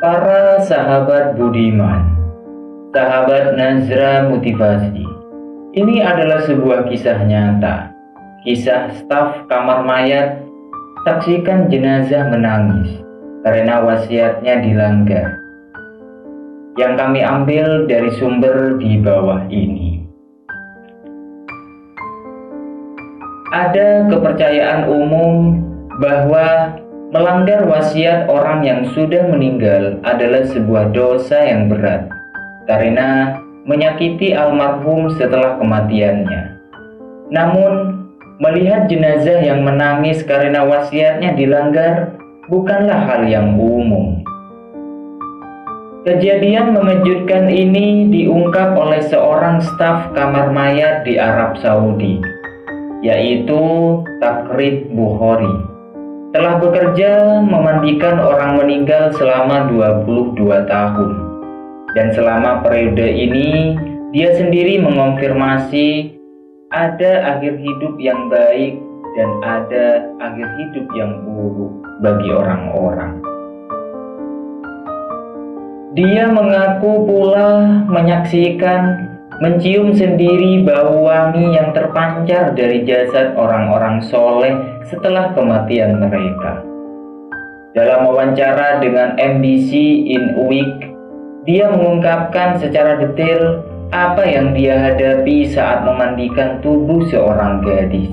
Para sahabat budiman, sahabat Nazra Motivasi, ini adalah sebuah kisah nyata. Kisah staf kamar mayat saksikan jenazah menangis karena wasiatnya dilanggar. Yang kami ambil dari sumber di bawah ini. Ada kepercayaan umum bahwa melanggar wasiat orang yang sudah meninggal adalah sebuah dosa yang berat karena menyakiti almarhum setelah kematiannya. Namun, melihat jenazah yang menangis karena wasiatnya dilanggar bukanlah hal yang umum. Kejadian mengejutkan ini diungkap oleh seorang staf kamar mayat di Arab Saudi, yaitu Takrib Bukhari. Telah bekerja memandikan orang meninggal selama 22 tahun. Dan selama periode ini, dia sendiri mengonfirmasi ada akhir hidup yang baik dan ada akhir hidup yang buruk bagi orang-orang. Dia mengaku pula menyaksikan, mencium sendiri bau wangi yang terpancar dari jasad orang-orang soleh setelah kematian mereka. Dalam wawancara dengan MBC in a Week, dia mengungkapkan secara detail apa yang dia hadapi saat memandikan tubuh seorang gadis.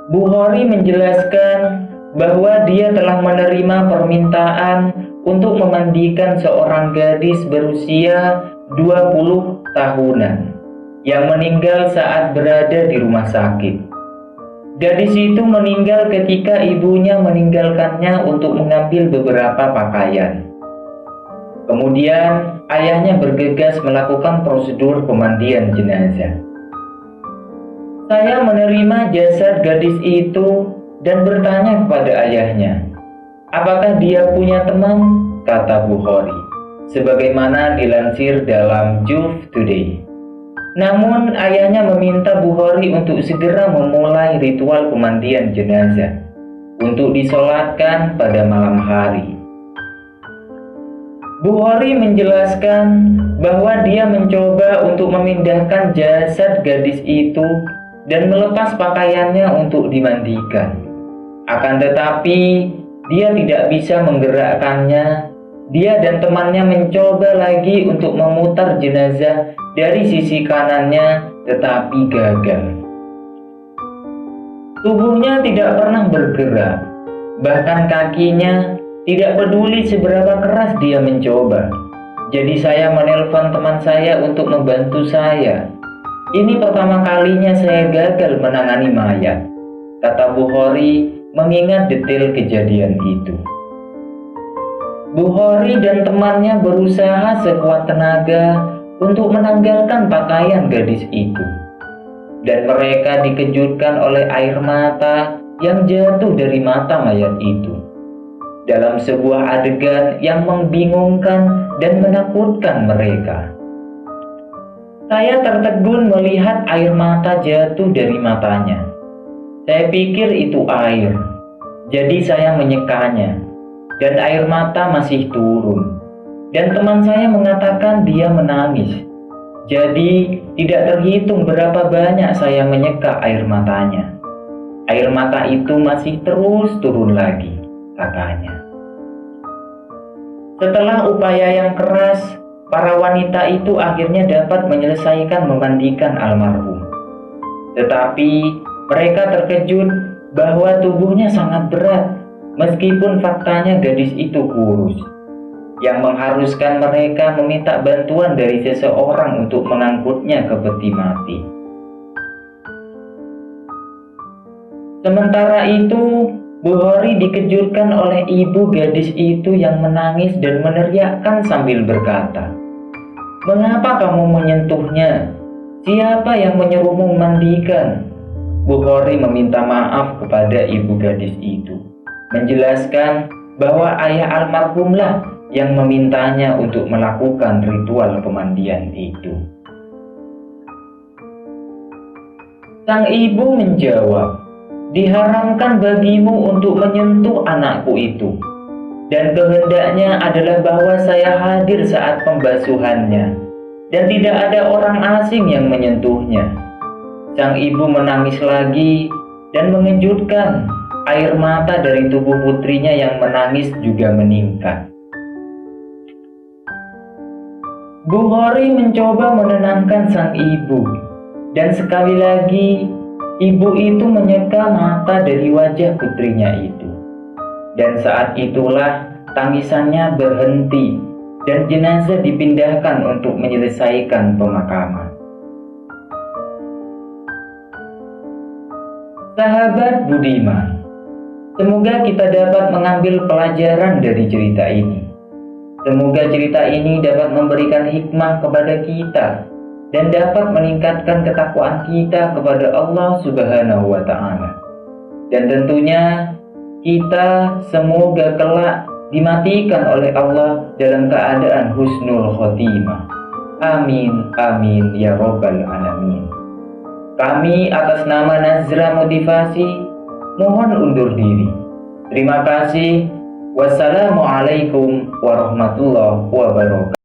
Bukhari menjelaskan bahwa dia telah menerima permintaan untuk memandikan seorang gadis berusia 20 tahunan yang meninggal saat berada di rumah sakit. Gadis itu meninggal ketika ibunya meninggalkannya untuk mengambil beberapa pakaian. Kemudian ayahnya bergegas melakukan prosedur pemandian jenazah. Saya menerima jasad gadis itu dan bertanya kepada ayahnya, apakah dia punya teman? Kata Bukhari, sebagaimana dilansir dalam Juf Today. Namun ayahnya meminta Bukhari untuk segera memulai ritual pemandian jenazah untuk disolatkan pada malam hari. Bukhari menjelaskan bahwa dia mencoba untuk memindahkan jasad gadis itu dan melepas pakaiannya untuk dimandikan. Akan tetapi dia tidak bisa menggerakkannya. Dia dan temannya mencoba lagi untuk memutar jenazah dari sisi kanannya, tetapi gagal. Tubuhnya tidak pernah bergerak, bahkan kakinya tidak peduli seberapa keras dia mencoba. Jadi saya menelpon teman saya untuk membantu saya. Ini pertama kalinya saya gagal menangani mayat, kata Bukhari mengingat detail kejadian itu. Bukhari dan temannya berusaha sekuat tenaga untuk menanggalkan pakaian gadis itu. Dan mereka dikejutkan oleh air mata yang jatuh dari mata mayat itu. Dalam sebuah adegan yang membingungkan dan menakutkan mereka. Saya tertegun melihat air mata jatuh dari matanya. Saya pikir itu air, jadi saya menyekanya. Dan air mata masih turun. Dan teman saya mengatakan dia menangis. Jadi tidak terhitung berapa banyak saya menyeka air matanya. Air mata itu masih terus turun lagi, katanya. Setelah upaya yang keras, para wanita itu akhirnya dapat menyelesaikan memandikan almarhum. Tetapi mereka terkejut bahwa tubuhnya sangat berat. Meskipun faktanya gadis itu kurus, yang mengharuskan mereka meminta bantuan dari seseorang untuk mengangkutnya ke peti mati. Sementara itu, Bukhari dikejutkan oleh ibu gadis itu yang menangis dan meneriakkan sambil berkata, "Mengapa kamu menyentuhnya? Siapa yang menyuruhmu memandikan?" Bukhari meminta maaf kepada ibu gadis itu, menjelaskan bahwa ayah almarhumlah yang memintanya untuk melakukan ritual pemandian itu. Sang ibu menjawab, "Diharamkan bagimu untuk menyentuh anakku itu. dan kehendaknya adalah bahwa saya hadir saat pembasuhannya, dan tidak ada orang asing yang menyentuhnya. Sang ibu menangis lagi dan mengejutkan, air mata dari tubuh putrinya yang menangis juga meningkat. Bukhari mencoba menenangkan sang ibu, dan sekali lagi ibu itu menyeka mata dari wajah putrinya itu. Dan saat itulah tangisannya berhenti dan jenazah dipindahkan untuk menyelesaikan pemakaman. Sahabat budiman, semoga kita dapat mengambil pelajaran dari cerita ini. Semoga cerita ini dapat memberikan hikmah kepada kita dan dapat meningkatkan ketakwaan kita kepada Allah Subhanahu wa Ta'ala. Dan tentunya kita semoga kelak dimatikan oleh Allah dalam keadaan husnul khotimah. Amin, amin, ya Rabbal Alamin. Kami atas nama Nazra Motivasi mohon undur diri. Terima kasih. Wassalamualaikum warahmatullahi wabarakatuh.